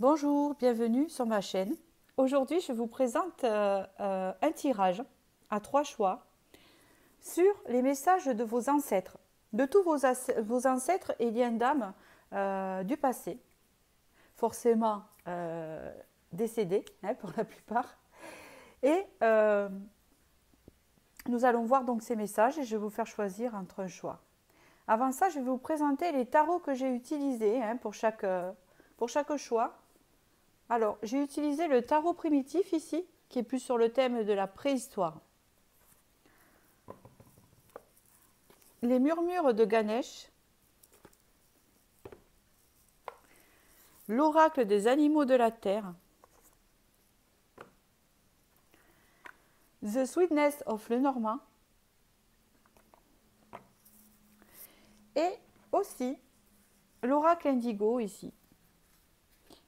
Bonjour, bienvenue sur ma chaîne. Aujourd'hui, je vous présente un tirage à 3 choix sur les messages de vos ancêtres. De tous vos ancêtres, il y a une dame du passé, forcément décédée pour la plupart. Et nous allons voir donc ces messages et je vais vous faire choisir entre un choix. Avant ça, je vais vous présenter les tarots que j'ai utilisés pour chaque choix. Alors, j'ai utilisé le tarot primitif ici, qui est plus sur le thème de la préhistoire. Les murmures de Ganesh. L'oracle des animaux de la terre. The Sweetness of Lenormand. Et aussi l'oracle indigo ici.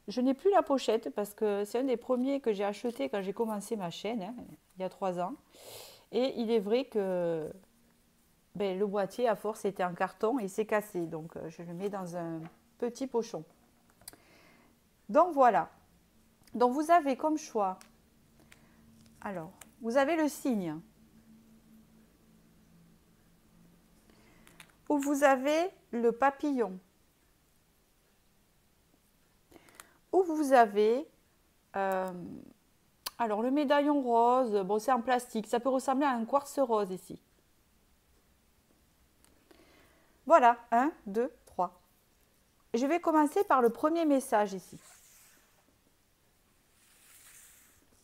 Je n'ai plus la pochette parce que c'est un des premiers que j'ai acheté quand j'ai commencé ma chaîne, il y a 3 ans. Et il est vrai que le boîtier, à force, était en carton et il s'est cassé. Donc, je le mets dans un petit pochon. Donc, voilà. Donc, vous avez comme choix. Alors, vous avez le cygne. Ou vous avez le papillon. Ou vous avez alors le médaillon rose, bon c'est en plastique, ça peut ressembler à un quartz rose ici. Voilà, 1, 2, 3. Je vais commencer par le premier message ici,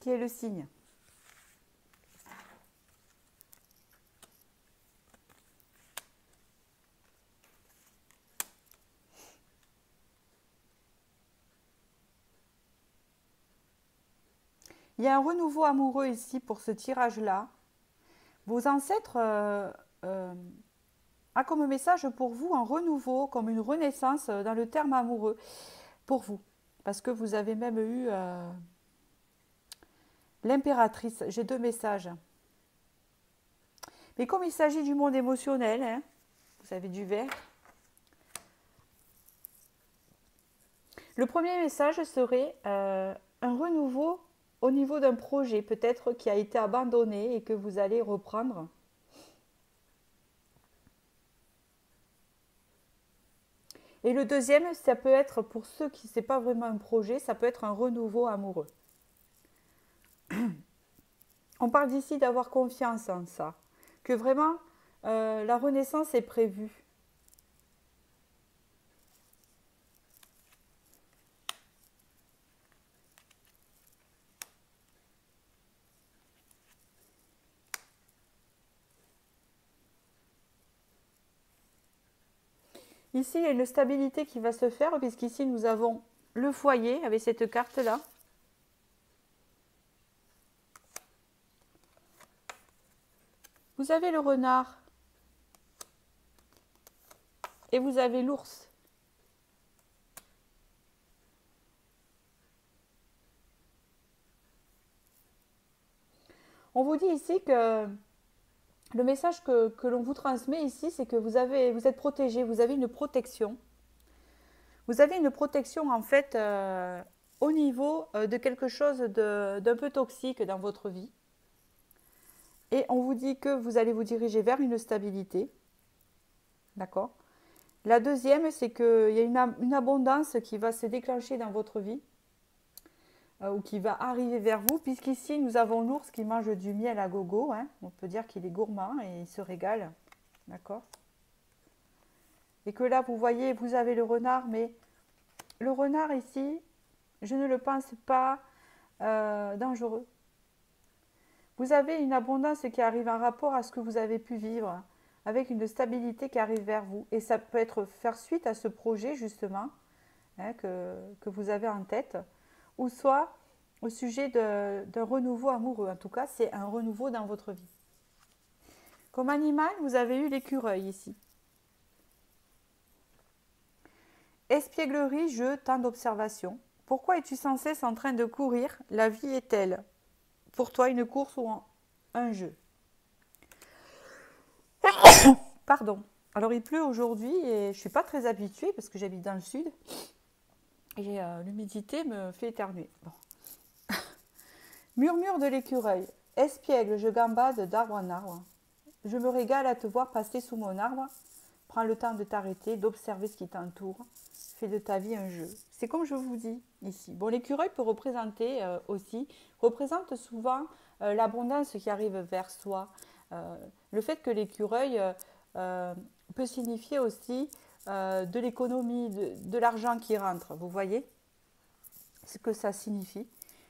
qui est le cygne. Il y a un renouveau amoureux ici pour ce tirage-là. Vos ancêtres a comme message pour vous un renouveau, comme une renaissance dans le terme amoureux pour vous. Parce que vous avez même eu l'impératrice. J'ai 2 messages. Mais comme il s'agit du monde émotionnel, vous avez du vert. Le premier message serait un renouveau au niveau d'un projet peut-être qui a été abandonné et que vous allez reprendre. Et le deuxième, ça peut être pour ceux qui ce n'est pas vraiment un projet, ça peut être un renouveau amoureux. On parle d'ici d'avoir confiance en ça, que vraiment la renaissance est prévue. Ici, il y a une stabilité qui va se faire, puisqu'ici, nous avons le foyer avec cette carte-là. Vous avez le renard et vous avez l'ours. On vous dit ici que le message que l'on vous transmet ici, c'est que vous êtes protégé, vous avez une protection. Vous avez une protection en fait au niveau de quelque chose d'un peu toxique dans votre vie. Et on vous dit que vous allez vous diriger vers une stabilité. D'accord ? La deuxième, c'est qu'il y a une abondance qui va se déclencher dans votre vie ou qui va arriver vers vous, puisqu'ici, nous avons l'ours qui mange du miel à gogo. On peut dire qu'il est gourmand et il se régale. D'accord ? Et que là, vous voyez, vous avez le renard, mais le renard ici, je ne le pense pas dangereux. Vous avez une abondance qui arrive en rapport à ce que vous avez pu vivre, avec une stabilité qui arrive vers vous. Et ça peut être faire suite à ce projet, justement, que vous avez en tête, ou soit au sujet d'un renouveau amoureux. En tout cas, c'est un renouveau dans votre vie. Comme animal, vous avez eu l'écureuil ici. Espièglerie, jeu, temps d'observation. Pourquoi es-tu sans cesse en train de courir? La vie est-elle pour toi une course ou un jeu? Pardon. Alors il pleut aujourd'hui et je ne suis pas très habituée parce que j'habite dans le sud. Et l'humidité me fait éternuer. Bon. Murmure de l'écureuil. Espiègle, je gambade d'arbre en arbre. Je me régale à te voir passer sous mon arbre. Prends le temps de t'arrêter, d'observer ce qui t'entoure. Fais de ta vie un jeu. C'est comme je vous dis ici. Bon, l'écureuil peut représenter représente souvent l'abondance qui arrive vers soi. Le fait que l'écureuil euh, peut signifier aussi de l'économie, de l'argent qui rentre. Vous voyez ce que ça signifie.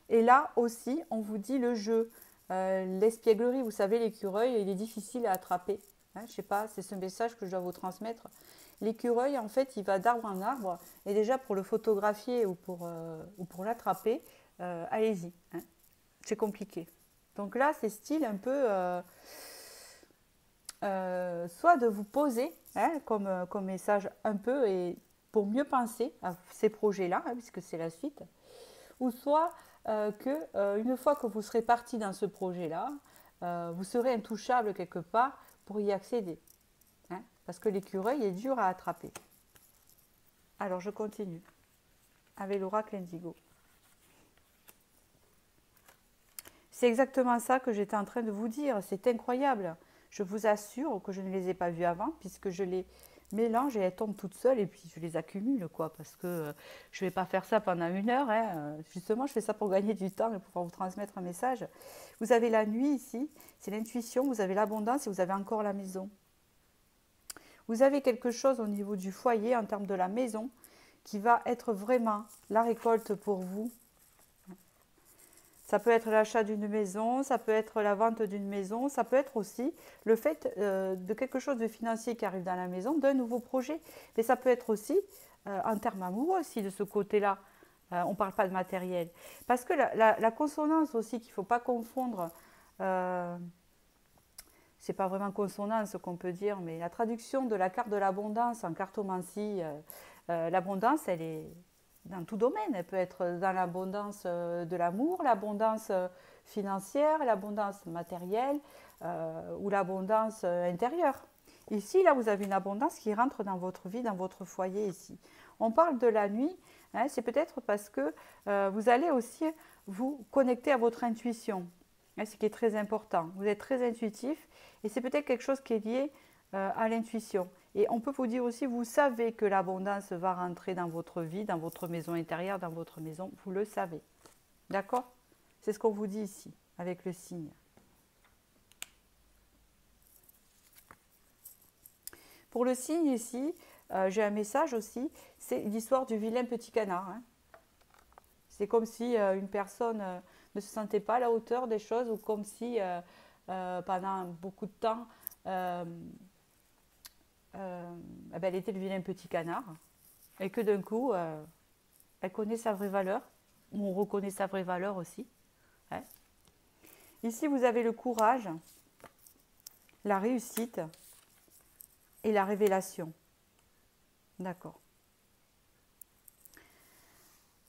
Et là aussi, on vous dit le jeu. L'espièglerie, vous savez, l'écureuil, il est difficile à attraper. Hein, je sais pas, c'est ce message que je dois vous transmettre. L'écureuil, en fait, il va d'arbre en arbre. Et déjà, pour le photographier ou pour l'attraper, allez-y. Hein, c'est compliqué. Donc là, c'est style un peu... soit de vous poser hein, comme message un peu et pour mieux penser à ces projets-là, hein, puisque c'est la suite, ou soit une fois que vous serez parti dans ce projet-là, vous serez intouchable quelque part pour y accéder. Hein, parce que l'écureuil est dur à attraper. Alors je continue avec l'oracle indigo. C'est exactement ça que j'étais en train de vous dire. C'est incroyable. Je vous assure que je ne les ai pas vus avant puisque je les mélange et elles tombent toutes seules et puis je les accumule quoi parce que je ne vais pas faire ça pendant 1 heure. Hein. Justement, je fais ça pour gagner du temps et pouvoir vous transmettre un message. Vous avez la nuit ici, c'est l'intuition, vous avez l'abondance et vous avez encore la maison. Vous avez quelque chose au niveau du foyer en termes de la maison qui va être vraiment la récolte pour vous. Ça peut être l'achat d'une maison, ça peut être la vente d'une maison, ça peut être aussi le fait de quelque chose de financier qui arrive dans la maison, d'un nouveau projet. Mais ça peut être aussi en termes amoureux aussi de ce côté-là. On ne parle pas de matériel. Parce que la consonance aussi qu'il ne faut pas confondre, c'est pas vraiment consonance qu'on peut dire, mais la traduction de la carte de l'abondance en cartomancie, l'abondance elle est dans tout domaine. Elle peut être dans l'abondance de l'amour, l'abondance financière, l'abondance matérielle ou l'abondance intérieure. Ici, là, vous avez une abondance qui rentre dans votre vie, dans votre foyer ici. On parle de la nuit, hein, c'est peut-être parce que vous allez aussi vous connecter à votre intuition, hein, ce qui est très important. Vous êtes très intuitif et c'est peut-être quelque chose qui est lié à l'intuition. Et on peut vous dire aussi, vous savez que l'abondance va rentrer dans votre vie, dans votre maison intérieure, dans votre maison. Vous le savez. D'accord? C'est ce qu'on vous dit ici, avec le signe. Pour le signe ici, j'ai un message aussi. C'est l'histoire du vilain petit canard. Hein. C'est comme si une personne ne se sentait pas à la hauteur des choses ou comme si pendant beaucoup de temps... elle était le vilain petit canard et que d'un coup elle connaît sa vraie valeur ou on reconnaît sa vraie valeur aussi hein. Ici vous avez le courage, la réussite et la révélation. D'accord.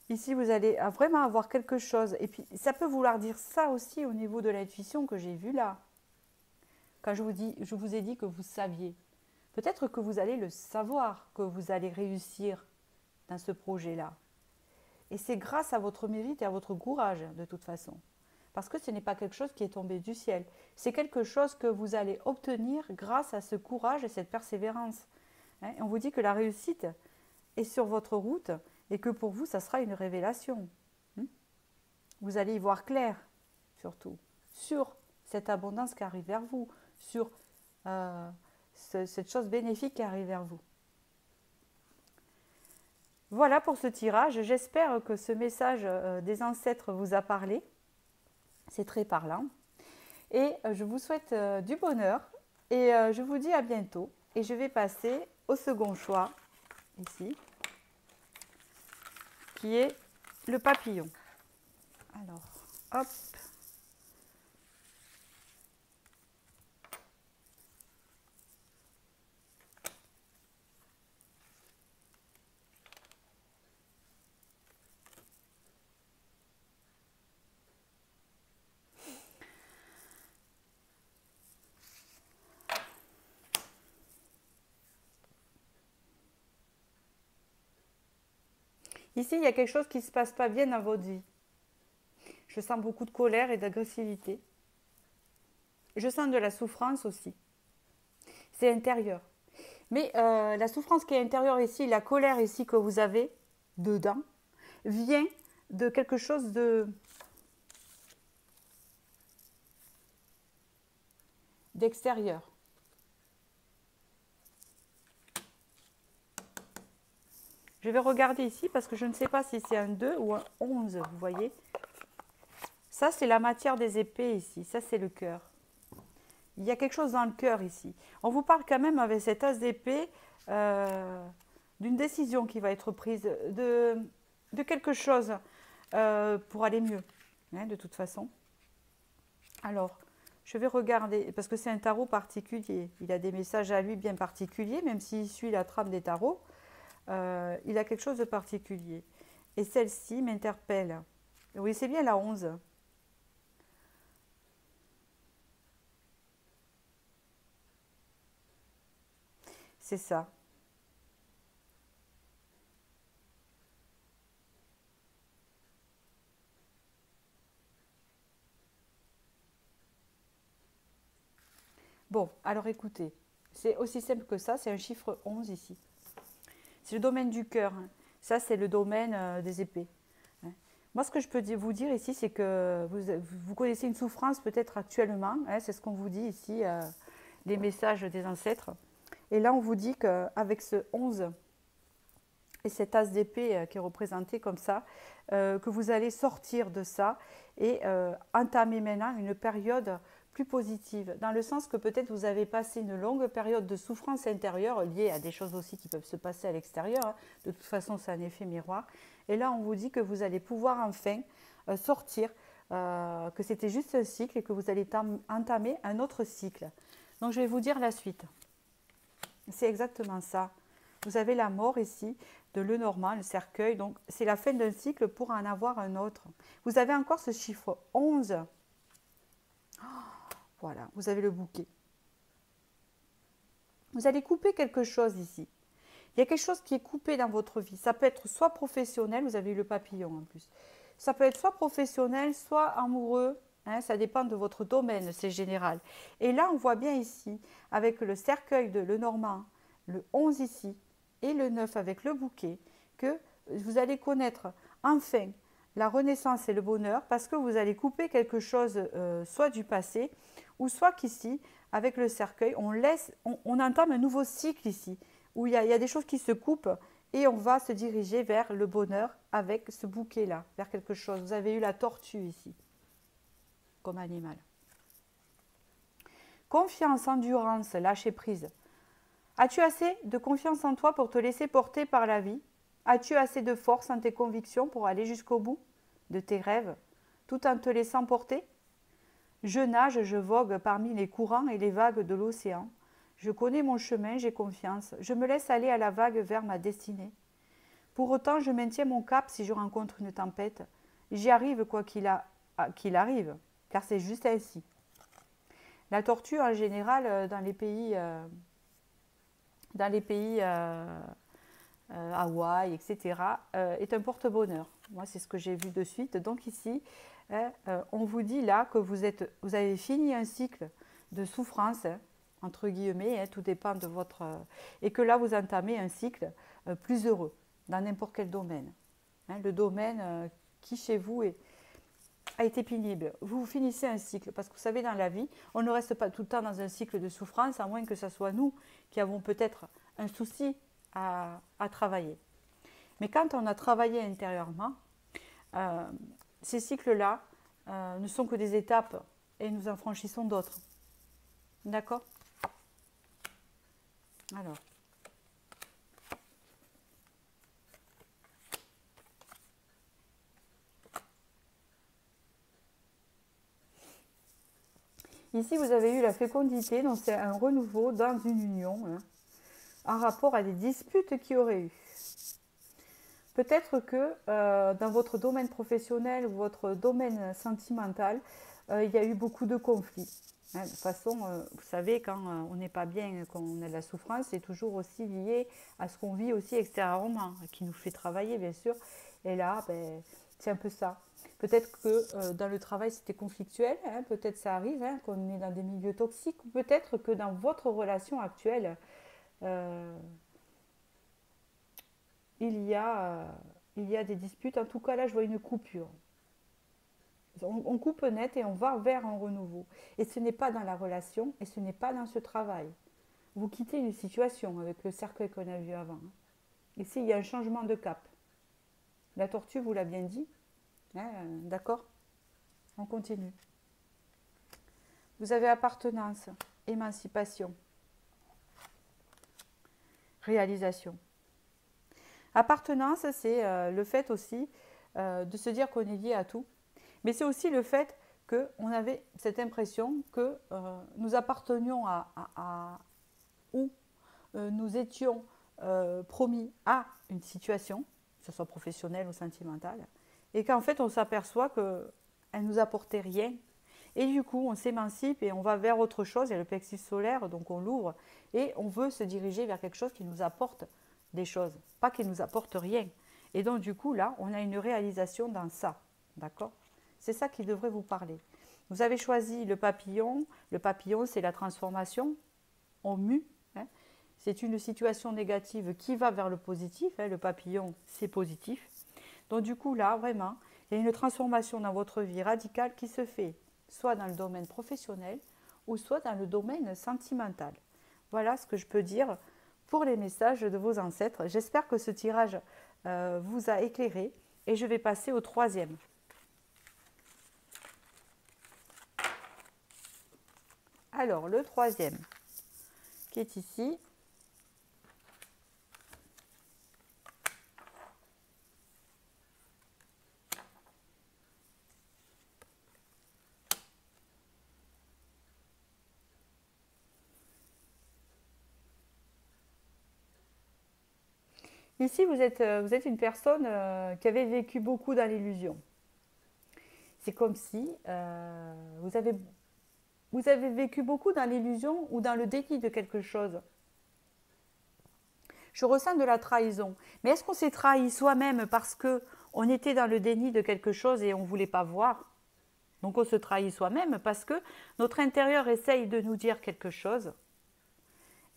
Ici vous allez vraiment avoir quelque chose et puis ça peut vouloir dire ça aussi au niveau de l'intuition que j'ai vu là quand je vous ai dit que vous saviez. Peut-être que vous allez le savoir, que vous allez réussir dans ce projet-là. Et c'est grâce à votre mérite et à votre courage, de toute façon. Parce que ce n'est pas quelque chose qui est tombé du ciel. C'est quelque chose que vous allez obtenir grâce à ce courage et cette persévérance. Hein, on vous dit que la réussite est sur votre route et que pour vous, ça sera une révélation. Vous allez y voir clair, surtout, sur cette abondance qui arrive vers vous, sur... cette chose bénéfique qui arrive vers vous. Voilà pour ce tirage. J'espère que ce message des ancêtres vous a parlé. C'est très parlant. Et je vous souhaite du bonheur. Et je vous dis à bientôt. Et je vais passer au second choix, ici, qui est le papillon. Alors, hop. Ici, il y a quelque chose qui ne se passe pas bien dans votre vie. Je sens beaucoup de colère et d'agressivité. Je sens de la souffrance aussi. C'est intérieur. Mais la souffrance qui est intérieure ici, la colère ici que vous avez dedans, vient de quelque chose d'extérieur. Je vais regarder ici parce que je ne sais pas si c'est un 2 ou un 11, vous voyez. Ça, c'est la matière des épées ici. Ça, c'est le cœur. Il y a quelque chose dans le cœur ici. On vous parle quand même avec cet as d'épée d'une décision qui va être prise, de quelque chose pour aller mieux, hein, de toute façon. Alors, je vais regarder, parce que c'est un tarot particulier. Il a des messages à lui bien particuliers, même s'il suit la trame des tarots. Il a quelque chose de particulier. Et celle-ci m'interpelle. Oui, c'est bien la 11. C'est ça. Bon, alors écoutez, c'est aussi simple que ça, c'est un chiffre 11 ici. C'est le domaine du cœur, hein. Ça, c'est le domaine des épées, hein. Moi, ce que je peux vous dire ici, c'est que vous connaissez une souffrance peut-être actuellement, hein, c'est ce qu'on vous dit ici, les messages des ancêtres. Et là, on vous dit qu'avec ce 11 et cet as d'épée qui est représenté comme ça, que vous allez sortir de ça et entamer maintenant une période plus positive, dans le sens que peut-être vous avez passé une longue période de souffrance intérieure liée à des choses aussi qui peuvent se passer à l'extérieur, hein. De toute façon, c'est un effet miroir. Et là, on vous dit que vous allez pouvoir enfin sortir, que c'était juste un cycle et que vous allez entamer un autre cycle. Donc, je vais vous dire la suite. C'est exactement ça. Vous avez la mort ici, de Lenormand, le cercueil. Donc, c'est la fin d'un cycle pour en avoir un autre. Vous avez encore ce chiffre 11. Voilà, vous avez le bouquet. Vous allez couper quelque chose ici. Il y a quelque chose qui est coupé dans votre vie. Ça peut être soit professionnel, vous avez eu le papillon en plus. Ça peut être soit professionnel, soit amoureux. Hein, ça dépend de votre domaine, c'est général. Et là, on voit bien ici, avec le cercueil de Lenormand, le 11 ici, et le 9 avec le bouquet, que vous allez connaître enfin la renaissance et le bonheur parce que vous allez couper quelque chose soit du passé ou soit qu'ici, avec le cercueil, on entame un nouveau cycle ici où il y a des choses qui se coupent et on va se diriger vers le bonheur avec ce bouquet-là, vers quelque chose. Vous avez eu la tortue ici, comme animal. Confiance, endurance, lâcher prise. As-tu assez de confiance en toi pour te laisser porter par la vie? As-tu assez de force en tes convictions pour aller jusqu'au bout de tes rêves, tout en te laissant porter? Je nage, je vogue parmi les courants et les vagues de l'océan. Je connais mon chemin, j'ai confiance. Je me laisse aller à la vague vers ma destinée. Pour autant, je maintiens mon cap si je rencontre une tempête. J'y arrive quoi qu'il arrive, car c'est juste ainsi. La tortue, en général, dans les pays Hawaï, etc., est un porte-bonheur. Moi, c'est ce que j'ai vu de suite. Donc ici, on vous dit là que vous avez fini un cycle de souffrance, hein, entre guillemets, hein, tout dépend de votre... et que là, vous entamez un cycle plus heureux, dans n'importe quel domaine. Hein, le domaine qui, chez vous, a été pénible. Vous finissez un cycle, parce que vous savez, dans la vie, on ne reste pas tout le temps dans un cycle de souffrance, à moins que ce soit nous qui avons peut-être un souci à travailler. Mais quand on a travaillé intérieurement, ces cycles-là ne sont que des étapes et nous en franchissons d'autres. D'accord? Alors. Ici, vous avez eu la fécondité, donc c'est un renouveau dans une union, hein, en rapport à des disputes qu'il y aurait eu. Peut-être que dans votre domaine professionnel ou votre domaine sentimental, il y a eu beaucoup de conflits. Hein. De toute façon, vous savez, quand on n'est pas bien, quand on a de la souffrance, c'est toujours aussi lié à ce qu'on vit aussi extérieurement, qui nous fait travailler, bien sûr. Et là, ben, c'est un peu ça. Peut-être que dans le travail, c'était conflictuel, hein, peut-être ça arrive, hein, qu'on est dans des milieux toxiques, ou peut-être que dans votre relation actuelle, euh, il y a, il y a des disputes. En tout cas, là, je vois une coupure. On coupe net et on va vers un renouveau. Et ce n'est pas dans la relation et ce n'est pas dans ce travail. Vous quittez une situation avec le cercueil qu'on a vu avant. Ici, il y a un changement de cap. La tortue vous l'a bien dit. Hein, d'accord. On continue. Vous avez appartenance, émancipation, réalisation. Appartenance, c'est le fait aussi de se dire qu'on est lié à tout. Mais c'est aussi le fait qu'on avait cette impression que nous appartenions où nous étions promis à une situation, que ce soit professionnelle ou sentimentale, et qu'en fait on s'aperçoit qu'elle ne nous apportait rien. Et du coup, on s'émancipe et on va vers autre chose. Il y a le plexus solaire, donc on l'ouvre et on veut se diriger vers quelque chose qui nous apporte des choses, pas qui nous apporte rien. Et donc du coup, là, on a une réalisation dans ça. D'accord? C'est ça qui devrait vous parler. Vous avez choisi le papillon. Le papillon, c'est la transformation. On mue. Hein. C'est une situation négative qui va vers le positif. Hein. Le papillon, c'est positif. Donc du coup, là, vraiment, il y a une transformation dans votre vie radicale qui se fait soit dans le domaine professionnel ou soit dans le domaine sentimental. Voilà ce que je peux dire pour les messages de vos ancêtres. J'espère que ce tirage vous a éclairé et je vais passer au troisième. Alors, le troisième qui est ici. Ici, vous êtes une personne qui avait vécu beaucoup dans l'illusion. C'est comme si vous avez vécu beaucoup dans l'illusion ou dans le déni de quelque chose. Je ressens de la trahison. Mais est-ce qu'on s'est trahi soi-même parce qu'on était dans le déni de quelque chose et on ne voulait pas voir? Donc on se trahit soi-même parce que notre intérieur essaye de nous dire quelque chose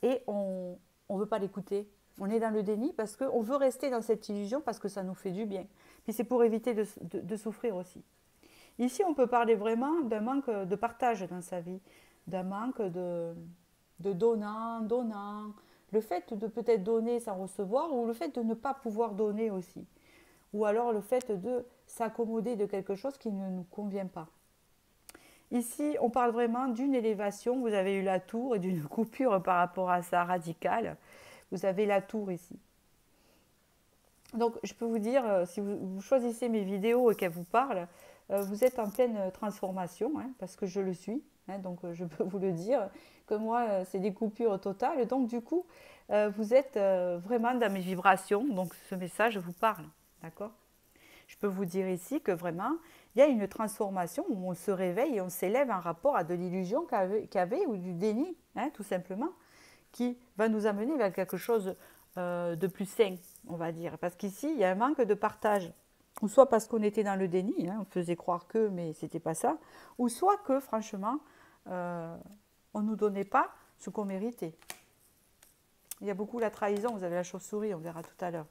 et on ne veut pas l'écouter. On est dans le déni parce qu'on veut rester dans cette illusion parce que ça nous fait du bien. Puis c'est pour éviter de souffrir aussi. Ici, on peut parler vraiment d'un manque de partage dans sa vie, d'un manque de donnant. Le fait de peut-être donner sans recevoir ou le fait de ne pas pouvoir donner aussi. Ou alors le fait de s'accommoder de quelque chose qui ne nous convient pas. Ici, on parle vraiment d'une élévation. Vous avez eu la tour et d'une coupure par rapport à ça radicale. Vous avez la tour ici. Donc, je peux vous dire, si vous choisissez mes vidéos et qu'elles vous parlent, vous êtes en pleine transformation, hein, parce que je le suis. Hein, donc, je peux vous le dire, que moi, c'est des coupures totales. Donc, du coup, vous êtes vraiment dans mes vibrations. Donc, ce message vous parle. D'accord? Je peux vous dire ici que vraiment, il y a une transformation où on se réveille et on s'élève en rapport à de l'illusion qu'avait ou du déni, hein, tout simplement, qui va nous amener vers quelque chose de plus sain, on va dire. Parce qu'ici, il y a un manque de partage. Ou soit parce qu'on était dans le déni, hein, on faisait croire que, mais c'était pas ça. Ou soit que, franchement, on ne nous donnait pas ce qu'on méritait. Il y a beaucoup la trahison, vous avez la chauve-souris, on verra tout à l'heure.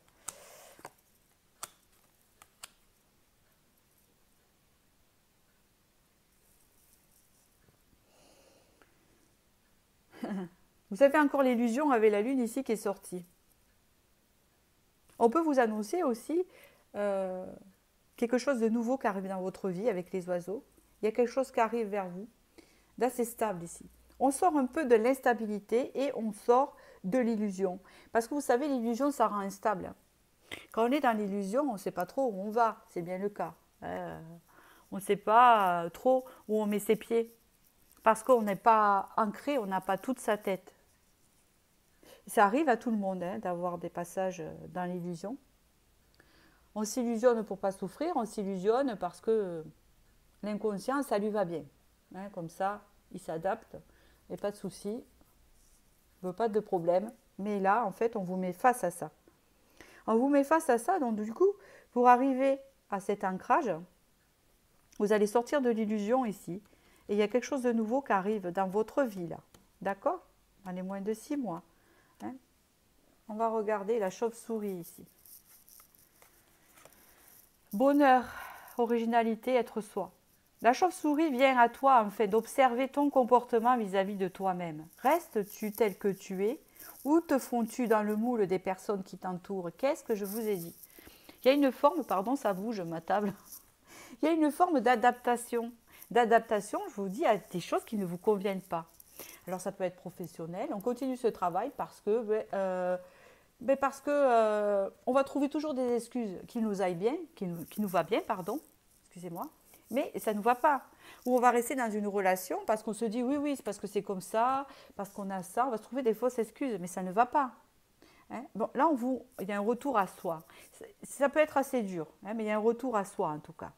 Vous avez encore l'illusion avec la lune ici qui est sortie. On peut vous annoncer aussi quelque chose de nouveau qui arrive dans votre vie avec les oiseaux. Il y a quelque chose qui arrive vers vous d'assez stable ici. On sort un peu de l'instabilité et on sort de l'illusion. Parce que vous savez, l'illusion, ça rend instable. Quand on est dans l'illusion, on ne sait pas trop où on va. C'est bien le cas. On ne sait pas trop où on met ses pieds. Parce qu'on n'est pas ancré, on n'a pas toute sa tête. Ça arrive à tout le monde hein, d'avoir des passages dans l'illusion. On s'illusionne pour ne pas souffrir, on s'illusionne parce que l'inconscient, ça lui va bien. Hein, comme ça, il s'adapte, et pas de souci, pas de problème. Mais là, en fait, on vous met face à ça. On vous met face à ça, donc du coup, pour arriver à cet ancrage, vous allez sortir de l'illusion ici. Et il y a quelque chose de nouveau qui arrive dans votre vie, là. D'accord? Dans les moins de 6 mois. Hein? On va regarder la chauve-souris ici. Bonheur, originalité, être soi. La chauve-souris vient à toi, en fait, d'observer ton comportement vis-à-vis de toi-même. Restes-tu tel que tu es ou te fonds-tu dans le moule des personnes qui t'entourent? Qu'est-ce que je vous ai dit? Il y a une forme, pardon, ça bouge ma table. Il y a une forme d'adaptation. D'adaptation, je vous dis, à des choses qui ne vous conviennent pas. Alors ça peut être professionnel. On continue ce travail parce que on va trouver toujours des excuses qui nous aillent bien, qui nous va bien, pardon, excusez-moi, mais ça ne nous va pas. Ou on va rester dans une relation parce qu'on se dit oui, c'est parce que c'est comme ça, parce qu'on a ça, on va se trouver des fausses excuses, mais ça ne va pas. Hein? Bon, là, il y a un retour à soi. Ça peut être assez dur, hein, mais il y a un retour à soi en tout cas.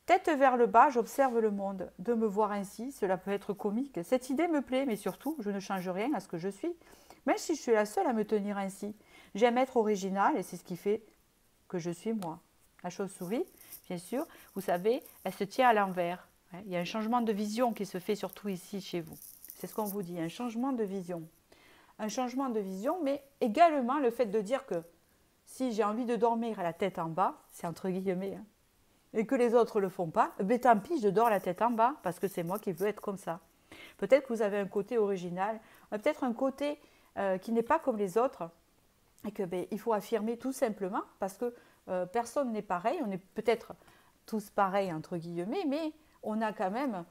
Tête vers le bas, j'observe le monde. De me voir ainsi, cela peut être comique. Cette idée me plaît, mais surtout, je ne change rien à ce que je suis. Même si je suis la seule à me tenir ainsi. J'aime être originale et c'est ce qui fait que je suis moi. La chauve-souris, bien sûr, vous savez, elle se tient à l'envers. Il y a un changement de vision qui se fait surtout ici chez vous. C'est ce qu'on vous dit, un changement de vision. Un changement de vision, mais également le fait de dire que si j'ai envie de dormir à la tête en bas, c'est entre guillemets, hein, et que les autres ne le font pas, ben tant pis, je dors la tête en bas, parce que c'est moi qui veux être comme ça. Peut-être que vous avez un côté original, peut-être un côté qui n'est pas comme les autres, et que il faut affirmer tout simplement, parce que personne n'est pareil, on est peut-être tous pareils, entre guillemets, mais on a quand même,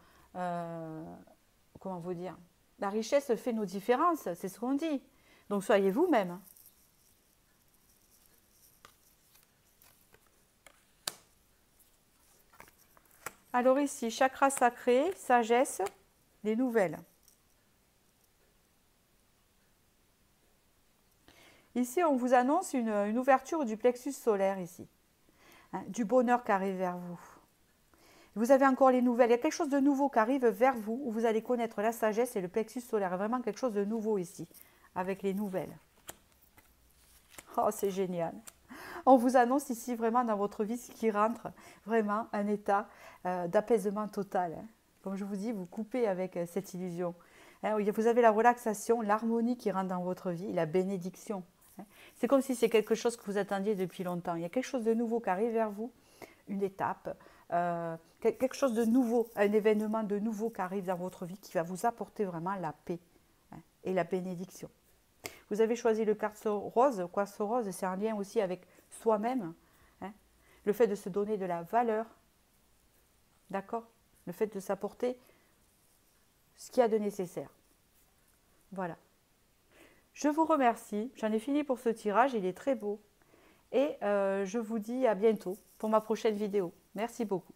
comment vous dire, la richesse fait nos différences, c'est ce qu'on dit. Donc soyez vous-même. Alors ici, chakra sacré, sagesse, des nouvelles. Ici, on vous annonce une ouverture du plexus solaire ici. Hein, du bonheur qui arrive vers vous. Vous avez encore les nouvelles. Il y a quelque chose de nouveau qui arrive vers vous, où vous allez connaître la sagesse et le plexus solaire. Vraiment quelque chose de nouveau ici, avec les nouvelles. Oh, c'est génial. On vous annonce ici vraiment dans votre vie ce qui rentre, vraiment un état d'apaisement total. Hein. Comme je vous dis, vous coupez avec cette illusion. Hein, vous avez la relaxation, l'harmonie qui rentre dans votre vie, la bénédiction. Hein. C'est comme si c'est quelque chose que vous attendiez depuis longtemps. Il y a quelque chose de nouveau qui arrive vers vous, une étape, quelque chose de nouveau, un événement de nouveau qui arrive dans votre vie qui va vous apporter vraiment la paix, hein, et la bénédiction. Vous avez choisi le quartz rose. Quartz rose, c'est un lien aussi avec soi-même. Hein, le fait de se donner de la valeur. D'accord? Le fait de s'apporter ce qu'il y a de nécessaire. Voilà. Je vous remercie. J'en ai fini pour ce tirage. Il est très beau. Et je vous dis à bientôt pour ma prochaine vidéo. Merci beaucoup.